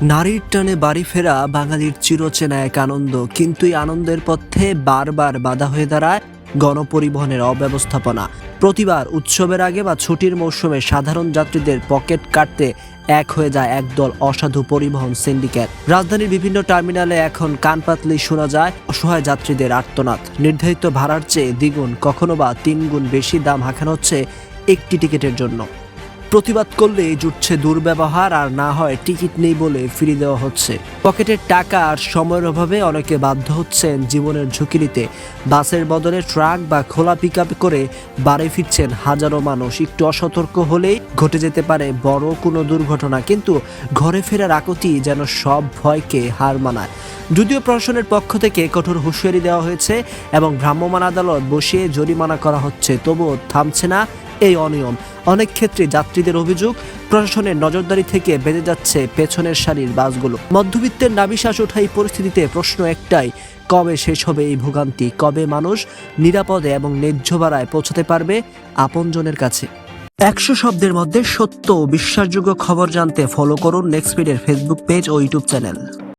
নারীর টানে বাড়ি ফেরা বাঙালির চিরচেনা এক আনন্দ, কিন্তু এই আনন্দের পথে বারবার বাধা হয়ে দাঁড়ায় গণপরিবহনের অব্যবস্থাপনা। প্রতিবার উৎসবের আগে বা ছুটির মৌসুমে সাধারণ যাত্রীদের পকেট কাটতে এক হয়ে যায় একদল অসাধু পরিবহন সিন্ডিকেট। রাজধানীর বিভিন্ন টার্মিনালে এখন কান পাতলেই শোনা যায় অসহায় যাত্রীদের আর্তনাদ। নির্ধারিত ভাড়ার চেয়ে দ্বিগুণ, কখনো বা 3 গুণ বেশি দাম হাঁকানো হচ্ছে একটি টিকিটের জন্য। প্রতিবাদ করলে জুটছে দুর্ব্যবহার, আর না হয় টিকিট নেই বলে ফিরিয়ে দেওয়া হচ্ছে। পকেটের টাকা আর সময়ের অভাবে অনেকে বাধ্য হচ্ছেন জীবনের ঝুঁকি নিতে। বাসের বদলে ট্রাক বা খোলা পিকআপ করে বাড়ি ফিরছেন হাজারো মানুষ। একটু অসতর্ক হলেই ঘটে যেতে পারে বড় কোনো দুর্ঘটনা, কিন্তু ঘরে ফেরার আকুতি যেন সব ভয়কে হার মানায়। যদিও প্রশাসনের পক্ষ থেকে কঠোর হুঁশিয়ারি দেওয়া হয়েছে এবং ভ্রাম্যমাণ আদালত বসিয়ে জরিমানা করা হচ্ছে, তবুও থামছে না এই অনিয়ম। অনেক ক্ষেত্রে যাত্রীদের অভিযোগ, প্রশাসনের নজরদারি থেকে বেঁধে যাচ্ছে পেছনের সারির বাসগুলো। মধ্যবিত্তের নাভিশ্বাস ওঠা এই পরিস্থিতিতে প্রশ্ন একটাই, কবে শেষ হবে এই ভোগান্তি? কবে মানুষ নিরাপদে এবং ন্যায্য ভাড়ায় পৌঁছাতে পারবে আপনজনের কাছে? 100 শব্দের মধ্যে সত্য ও বিশ্বাসযোগ্য খবর জানতে ফলো করুন নেক্সট স্পিডের ফেসবুক পেজ ও ইউটিউব চ্যানেল।